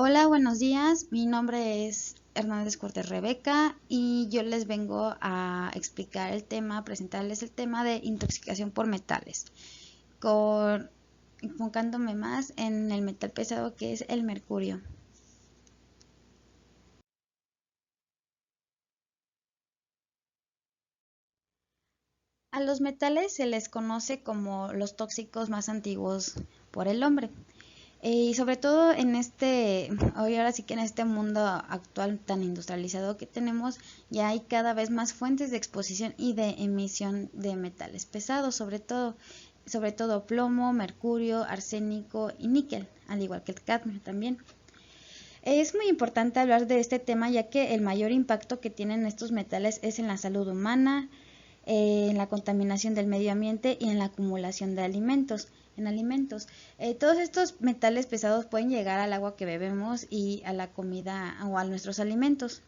Hola, buenos días. Mi nombre es Hernández Cortés Rebeca y yo les vengo a explicar presentarles el tema de intoxicación por metales, con, enfocándome más en el metal pesado que es el mercurio. A los metales se les conoce como los tóxicos más antiguos por el hombre. Y sobre todo hoy ahora sí que en este mundo actual tan industrializado que tenemos, ya hay cada vez más fuentes de exposición y de emisión de metales pesados, sobre todo plomo, mercurio, arsénico y níquel, al igual que el cadmio también. Es muy importante hablar de este tema ya que el mayor impacto que tienen estos metales es en la salud humana, en la contaminación del medio ambiente y en la acumulación de alimentos. Todos estos metales pesados pueden llegar al agua que bebemos y a la comida o a nuestros alimentos.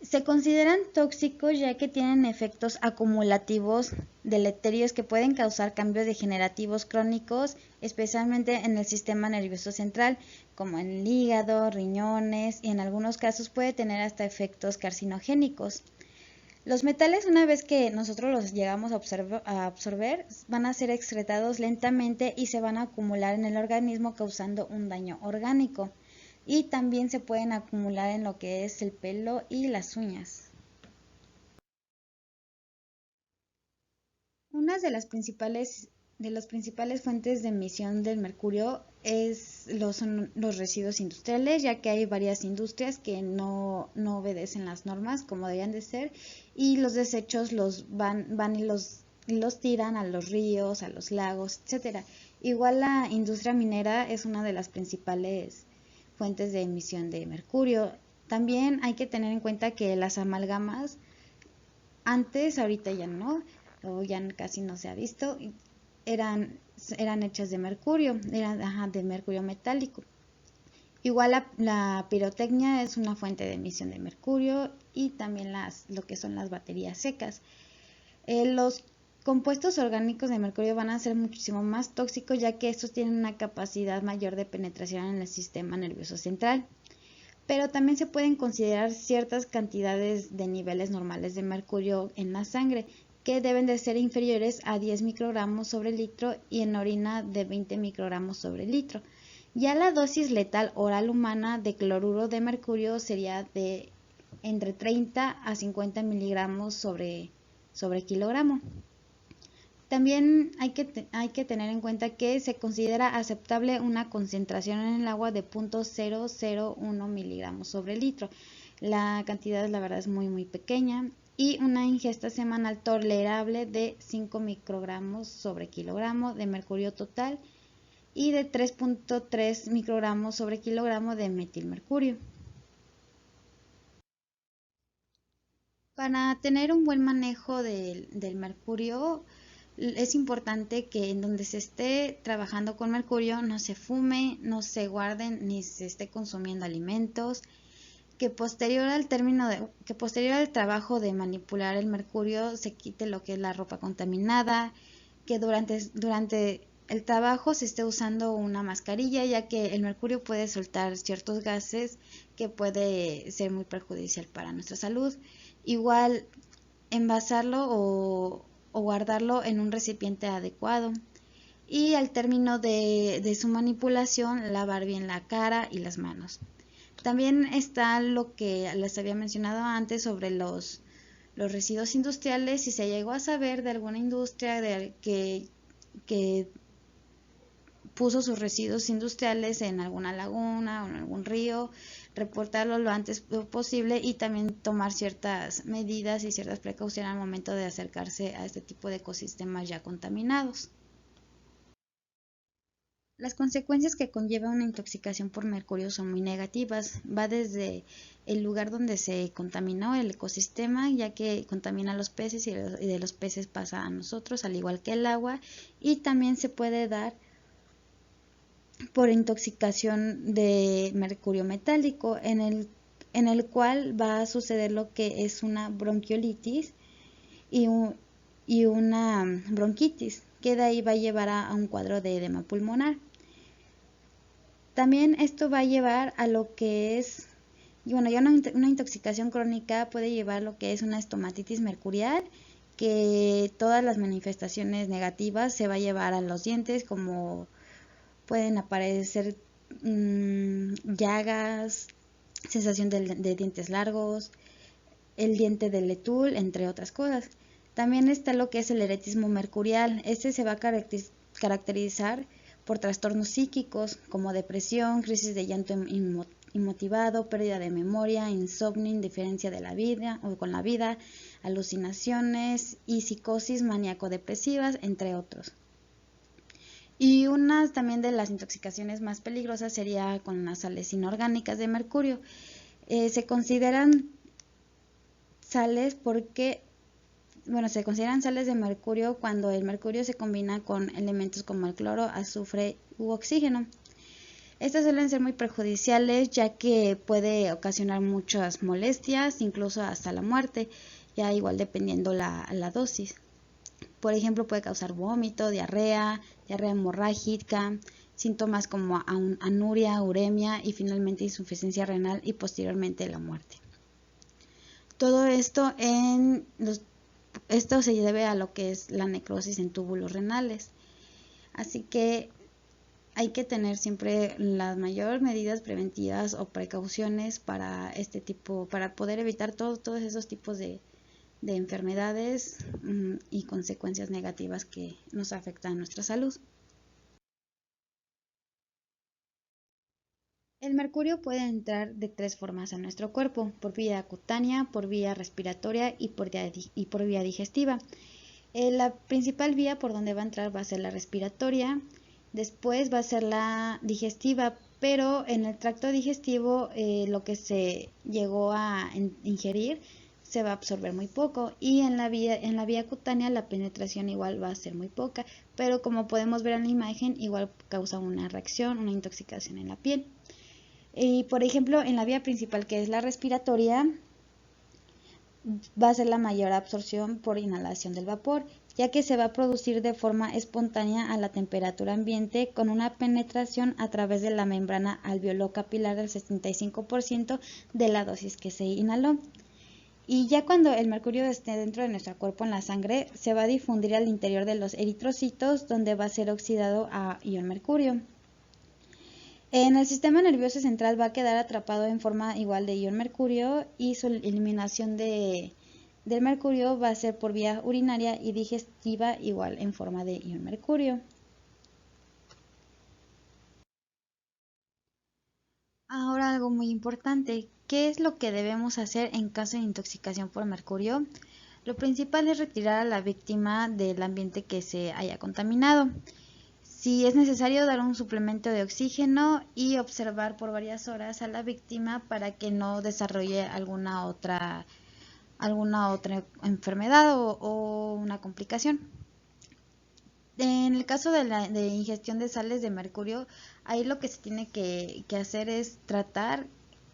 Se consideran tóxicos ya que tienen efectos acumulativos deleterios que pueden causar cambios degenerativos crónicos, especialmente en el sistema nervioso central, como en el hígado, riñones y en algunos casos puede tener hasta efectos carcinogénicos. Los metales, una vez que nosotros los llegamos a absorber, van a ser excretados lentamente y se van a acumular en el organismo causando un daño orgánico. Y también se pueden acumular en lo que es el pelo y las uñas. Una de las principales fuentes de emisión del mercurio son los residuos industriales, ya que hay varias industrias que no obedecen las normas como debían de ser, y los desechos van y los tiran a los ríos, a los lagos, etcétera. Igual la industria minera es una de las principales fuentes de emisión de mercurio. También hay que tener en cuenta que las amalgamas antes, ahorita ya no, o ya casi no se ha visto, eran, eran hechas de mercurio, eran de mercurio metálico. Igual la pirotecnia es una fuente de emisión de mercurio y también lo que son las baterías secas. Los compuestos orgánicos de mercurio van a ser muchísimo más tóxicos ya que estos tienen una capacidad mayor de penetración en el sistema nervioso central, pero también se pueden considerar ciertas cantidades de niveles normales de mercurio en la sangre, que deben de ser inferiores a 10 microgramos sobre litro y en orina de 20 microgramos sobre litro. Ya la dosis letal oral humana de cloruro de mercurio sería de entre 30 a 50 miligramos sobre kilogramo. También hay que tener en cuenta que se considera aceptable una concentración en el agua de 0.001 miligramos sobre litro. La cantidad, la verdad, es muy pequeña y una ingesta semanal tolerable de 5 microgramos sobre kilogramo de mercurio total y de 3.3 microgramos sobre kilogramo de metilmercurio. Para tener un buen manejo del mercurio, es importante que en donde se esté trabajando con mercurio no se fume, no se guarden ni se esté consumiendo alimentos, que posterior al trabajo de manipular el mercurio se quite lo que es la ropa contaminada, que durante el trabajo se esté usando una mascarilla, ya que el mercurio puede soltar ciertos gases que puede ser muy perjudicial para nuestra salud. Igual envasarlo o guardarlo en un recipiente adecuado. Y al término de su manipulación, lavar bien la cara y las manos. También está lo que les había mencionado antes sobre los residuos industriales. Si se llegó a saber de alguna industria que puso sus residuos industriales en alguna laguna o en algún río, reportarlo lo antes posible y también tomar ciertas medidas y ciertas precauciones al momento de acercarse a este tipo de ecosistemas ya contaminados. Las consecuencias que conlleva una intoxicación por mercurio son muy negativas. Va desde el lugar donde se contaminó el ecosistema, ya que contamina a los peces y de los peces pasa a nosotros, al igual que el agua, y también se puede dar por intoxicación de mercurio metálico, en el cual va a suceder lo que es una bronquiolitis y, y una bronquitis, que de ahí va a llevar a un cuadro de edema pulmonar. También esto va a llevar a lo que es, y bueno, ya una intoxicación crónica puede llevar a lo que es una estomatitis mercurial, que todas las manifestaciones negativas se va a llevar a los dientes, como pueden aparecer llagas, sensación de dientes largos, el diente de Letul, entre otras cosas. También está lo que es el eretismo mercurial. Este se va a caracterizar por trastornos psíquicos como depresión, crisis de llanto inmotivado, pérdida de memoria, insomnio, indiferencia de la vida o con la vida, alucinaciones y psicosis maníaco-depresivas, entre otros. Y una también de las intoxicaciones más peligrosas sería con las sales inorgánicas de mercurio. Se consideran sales porque, bueno, se consideran sales de mercurio cuando el mercurio se combina con elementos como el cloro, azufre u oxígeno. Estas suelen ser muy perjudiciales ya que puede ocasionar muchas molestias, incluso hasta la muerte, ya igual dependiendo la dosis. Por ejemplo, puede causar vómito, diarrea hemorrágica, síntomas como anuria, uremia y finalmente insuficiencia renal y posteriormente la muerte. Todo esto esto se debe a lo que es la necrosis en túbulos renales. Así que hay que tener siempre las mayores medidas preventivas o precauciones para para poder evitar todos esos tipos de enfermedades y consecuencias negativas que nos afectan a nuestra salud. El mercurio puede entrar de tres formas a nuestro cuerpo: por vía cutánea, por vía respiratoria y por vía digestiva. La principal vía por donde va a entrar va a ser la respiratoria, después va a ser la digestiva, pero en el tracto digestivo lo que se llegó a ingerir se va a absorber muy poco, y en la vía cutánea la penetración igual va a ser muy poca, pero como podemos ver en la imagen, igual causa una reacción, una intoxicación en la piel. Y por ejemplo, en la vía principal, que es la respiratoria, va a ser la mayor absorción por inhalación del vapor, ya que se va a producir de forma espontánea a la temperatura ambiente con una penetración a través de la membrana alveolo-capilar del 75% de la dosis que se inhaló. Y ya cuando el mercurio esté dentro de nuestro cuerpo en la sangre, se va a difundir al interior de los eritrocitos, donde va a ser oxidado a ion mercurio. En el sistema nervioso central va a quedar atrapado en forma igual de ion mercurio, y su eliminación del mercurio va a ser por vía urinaria y digestiva igual en forma de ion mercurio. Ahora algo muy importante: ¿qué es lo que debemos hacer en caso de intoxicación por mercurio? Lo principal es retirar a la víctima del ambiente que se haya contaminado. Si es necesario, dar un suplemento de oxígeno y observar por varias horas a la víctima para que no desarrolle alguna otra enfermedad o una complicación. En el caso de ingestión de sales de mercurio, ahí lo que se tiene que hacer es tratar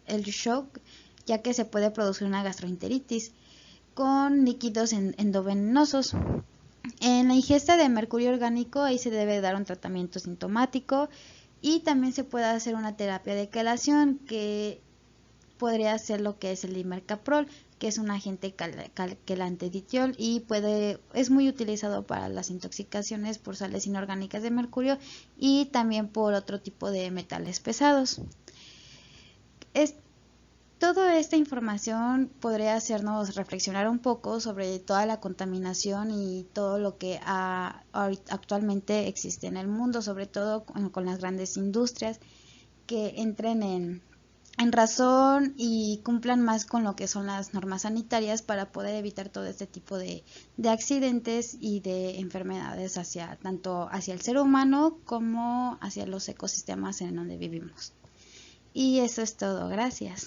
el shock, ya que se puede producir una gastroenteritis con líquidos endovenosos. En la ingesta de mercurio orgánico, ahí se debe dar un tratamiento sintomático, y también se puede hacer una terapia de quelación, que podría ser lo que es el imercaprol, que es un agente quelante ditiol y es muy utilizado para las intoxicaciones por sales inorgánicas de mercurio y también por otro tipo de metales pesados. Toda esta información podría hacernos reflexionar un poco sobre toda la contaminación y todo lo que actualmente existe en el mundo, sobre todo con las grandes industrias, que entren en razón y cumplan más con lo que son las normas sanitarias para poder evitar todo este tipo de accidentes y de enfermedades tanto hacia el ser humano como hacia los ecosistemas en donde vivimos. Y eso es todo. Gracias.